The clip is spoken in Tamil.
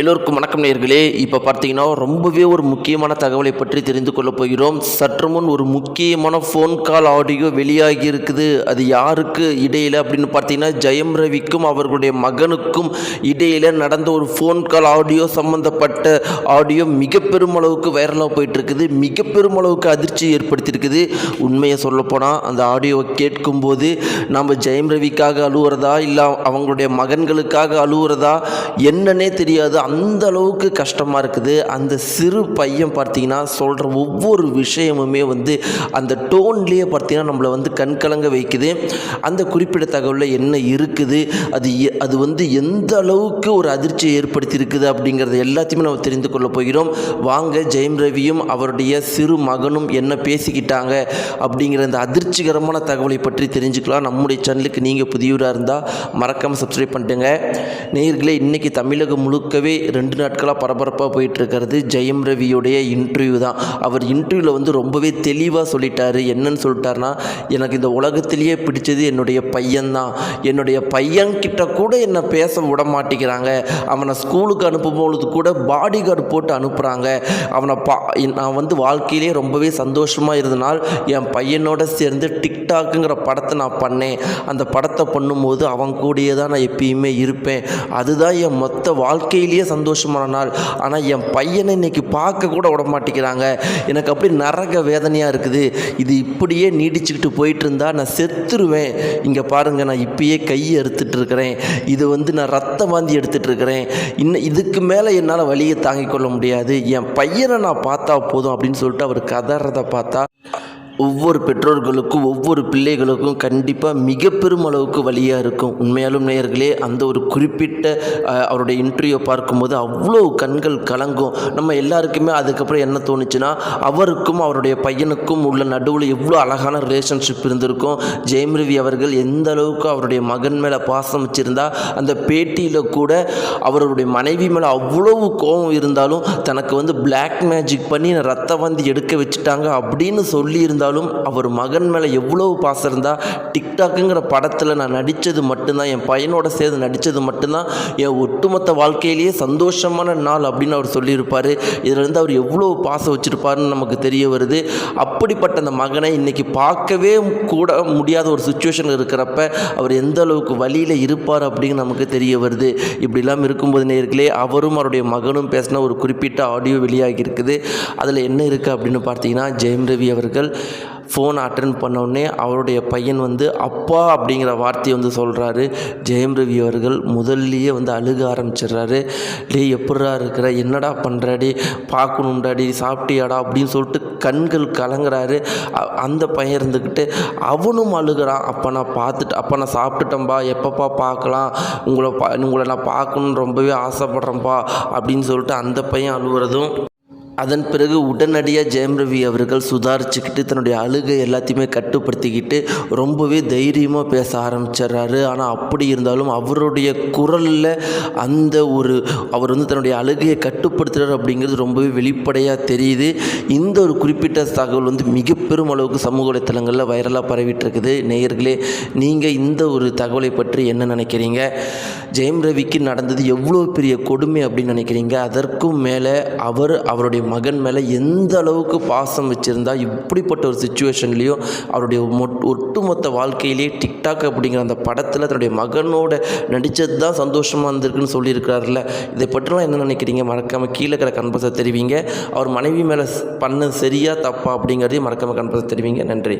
எல்லோருக்கும் வணக்கம் நேயர்களே. இப்போ பார்த்தீங்கன்னா ரொம்பவே ஒரு முக்கியமான தகவலை பற்றி தெரிந்து கொள்ளப் போகிறோம். சற்று முன் ஒரு முக்கியமான ஃபோன் கால் ஆடியோ வெளியாகி இருக்குது. அது யாருக்கு இடையில் அப்படின்னு பார்த்தீங்கன்னா ஜெயம் ரவிக்கும் அவர்களுடைய மகனுக்கும் இடையில் நடந்த ஒரு ஃபோன் கால் ஆடியோ சம்மந்தப்பட்ட ஆடியோ மிக பெருமளவுக்கு வைரலாக போயிட்டுருக்குது. மிக பெருமளவுக்கு அதிர்ச்சி ஏற்படுத்தியிருக்குது. உண்மையை சொல்லப்போனால் அந்த ஆடியோவை கேட்கும்போது நம்ம ஜெயம் ரவிக்காக அழுவுறதா இல்லை அவங்களுடைய மகன்களுக்காக அழுவுறதா என்னன்னே தெரியாது. அந்த அளவுக்கு கஷ்டமாக இருக்குது. அந்த சிறு பையன் பார்த்தீங்கன்னா சொல்கிற ஒவ்வொரு விஷயமுமே அந்த டோன்லேயே பார்த்தீங்கன்னா நம்மளை கண்கலங்க வைக்குது. அந்த குறிப்பிட்ட தகவலில் என்ன இருக்குது, அது எந்த அளவுக்கு ஒரு அதிர்ச்சியை ஏற்படுத்தியிருக்குது அப்படிங்கிறது எல்லாத்தையுமே நம்ம தெரிந்து கொள்ள போகிறோம். வாங்க ஜெயம் ரவியும் அவருடைய சிறு மகனும் என்ன பேசிக்கிட்டாங்க அப்படிங்கிற அந்த அதிர்ச்சிகரமான தகவலை பற்றி தெரிஞ்சுக்கலாம். நம்முடைய சேனலுக்கு நீங்கள் புதியவராக இருந்தால் மறக்காமல் சப்ஸ்கிரைப் பண்ணிட்டுங்க. நேயர்களே, இன்றைக்கி தமிழகம் முழுக்கவே 2 நாட்களாக பரபரப்பாக போயிட்டுருக்கிறது ஜெயம் ரவியுடைய இன்டர்வியூ தான். அவர் இன்டர்வியூவில் ரொம்பவே தெளிவாக சொல்லிட்டார். என்னன்னு சொல்லிட்டாருன்னா, எனக்கு இந்த உலகத்திலேயே பிடிச்சது என்னுடைய பையன்தான். என்னுடைய பையன்கிட்ட கூட என்னை பேச விட மாட்டேங்கிறாங்க. அவனை ஸ்கூலுக்கு அனுப்பும்பொழுது கூட பாடி கார்டு போட்டு அனுப்புகிறாங்க. நான் வாழ்க்கையிலே ரொம்பவே சந்தோஷமாக இருந்தனால் என் பையனோட சேர்ந்து டிக்டாக்குங்கிற படத்தை நான் பண்ணேன். அந்த படத்தை பண்ணும்போது அவன் கூடயே தான் நான் எப்பயுமே இருப்பேன். அதுதான் என் மொத்த வாழ்க்கையிலேயே சந்தோஷமான நாள். ஆனால் என் பையனை இன்னைக்கு பார்க்க கூட விட மாட்டேங்கிறாங்க. எனக்கு அப்படி நரக வேதனையாக இருக்குது. இது இப்படியே நீடிச்சுக்கிட்டு போயிட்டு இருந்தால் நான் செத்துருவேன். இங்கே பாருங்கள், நான் இப்பயே கையை எடுத்துகிட்டு இருக்கிறேன். இது நான் ரத்த வாந்தி எடுத்துகிட்டு இருக்கிறேன். இன்னும் இதுக்கு மேலே என்னால் வலியை தாங்கிக் கொள்ள முடியாது. என் பையனை நான் பார்த்தா போதும் அப்படின்னு சொல்லிட்டு அவர் கதறதை பார்த்தா ஒவ்வொரு பெற்றோர்களுக்கும் ஒவ்வொரு பிள்ளைகளுக்கும் கண்டிப்பாக மிக பெருமளவுக்கு வலியாக இருக்கும். உண்மையாலும் நேயர்களே, அந்த ஒரு குறிப்பிட்ட அவருடைய இன்டர்வியூ பார்க்கும்போது அவ்வளோ கண்கள் கலங்கும். நம்ம எல்லாருக்குமே அதுக்கப்புறம் என்ன தோணுச்சுன்னா, அவருக்கும் அவருடைய பையனுக்கும் உள்ள நடுவில் எவ்வளோ அழகான ரிலேஷன்ஷிப் இருந்திருக்கும். ஜெயம் ரவி அவர்கள் எந்த அளவுக்கு அவருடைய மகன் மேலே பாசம் வச்சுருந்தா, அந்த பேட்டியில் கூட அவருடைய மனைவி மேலே அவ்வளவு கோபம் இருந்தாலும் தனக்கு பிளாக் மேஜிக் பண்ணி ரத்த வாந்தி எடுக்க வச்சுட்டாங்க அப்படின்னு சொல்லியிருந்தாலும் அவர் மகன் மேலே எவ்வளவு பாசம் இருந்தால், டிக்டாக்குங்கிற படத்தில் நான் நடித்தது மட்டும்தான், என் பையனோட சேர்ந்து நடித்தது மட்டும்தான் என் ஒட்டுமொத்த வாழ்க்கையிலேயே சந்தோஷமான நாள் அப்படின்னு அவர் சொல்லியிருப்பார். இதிலிருந்து அவர் எவ்வளோ பாசம் வச்சுருப்பாருன்னு நமக்கு தெரிய வருது. அப்படிப்பட்ட அந்த மகனை இன்றைக்கி பார்க்கவே கூட முடியாத ஒரு சுச்சுவேஷன் இருக்கிறப்ப அவர் எந்த அளவுக்கு வழியில் இருப்பார் அப்படின்னு நமக்கு தெரிய வருது. இப்படிலாம் இருக்கும்போது நேயர்களே, அவரும் அவருடைய மகனும் பேசின ஒரு குறிப்பிட்ட ஆடியோ வெளியாகி இருக்குது. அதில் என்ன இருக்குது அப்படின்னு பார்த்தீங்கன்னா, ஜெயம் ரவி அவர்கள் ஃபோன் அட்டன் பண்ணோடனே அவருடைய பையன் அப்பா அப்படிங்கிற வார்த்தையை சொல்கிறாரு. ஜெயம் ரவி அவர்கள் முதல்லையே அழுக ஆரம்பிச்சிடுறாரு. டே, எப்படா இருக்கிற, என்னடா பண்ணுறாடி, பார்க்கணும்டாடி, சாப்பிட்டியாடா அப்படின்னு சொல்லிட்டு கண்கள் கலங்குறாரு. அந்த பையன் இருந்துக்கிட்டு அவனும் அழுகிறான். அப்போ நான் சாப்பிட்டுட்டேன்பா, எப்பப்பா பார்க்கலாம், உங்களை நான் பார்க்கணுன்னு ரொம்பவே ஆசைப்பட்றேன்ப்பா அப்படின்னு சொல்லிட்டு அந்த பையன் அழுகுறதும், அதன் பிறகு உடனடியாக ஜெயம் ரவி அவர்கள் சுதாரிச்சுக்கிட்டு தன்னுடைய அழுகை எல்லாத்தையுமே கட்டுப்படுத்திக்கிட்டு ரொம்பவே தைரியமாக பேச ஆரம்பிச்சிடுறாரு. ஆனால் அப்படி இருந்தாலும் அவருடைய குரலில் அவர் தன்னுடைய அழுகையை கட்டுப்படுத்துகிறார் அப்படிங்கிறது ரொம்பவே வெளிப்படையாக தெரியுது. இந்த ஒரு குறிப்பிட்ட தகவல் மிக பெரும் அளவுக்கு சமூக வலைத்தளங்களில் வைரலாக பரவிட்டு இருக்குது. நேயர்களே, நீங்கள் இந்த ஒரு தகவலை பற்றி என்ன நினைக்கிறீங்க? ஜெயம் ரவிக்கு நடந்தது எவ்வளோ பெரிய கொடுமை அப்படின்னு நினைக்கிறீங்க? அதற்கும் மேலே அவருடைய மகன் மேலே எந்த அளவுக்கு பாசம் வச்சுருந்தா இப்படிப்பட்ட ஒரு சுச்சுவேஷன்லேயும் அவருடைய ஒட்டுமொத்த வாழ்க்கையிலே டிக்டாக் அப்படிங்கிற அந்த படத்தில் தன்னுடைய மகனோட நடித்தது தான் சந்தோஷமாக இருந்திருக்குன்னு சொல்லியிருக்காருல்ல. இதை பற்றிலாம் என்ன நினைக்கிறீங்க? மறக்காமல் கீழே இருக்கிற கன்பஸை தெரிவிங்க. அவர் மனைவி மேலே பண்ண சரியா தப்பா அப்படிங்கிறதையும் மறக்காமல் கன்பஸை தெரிவிங்க. நன்றி.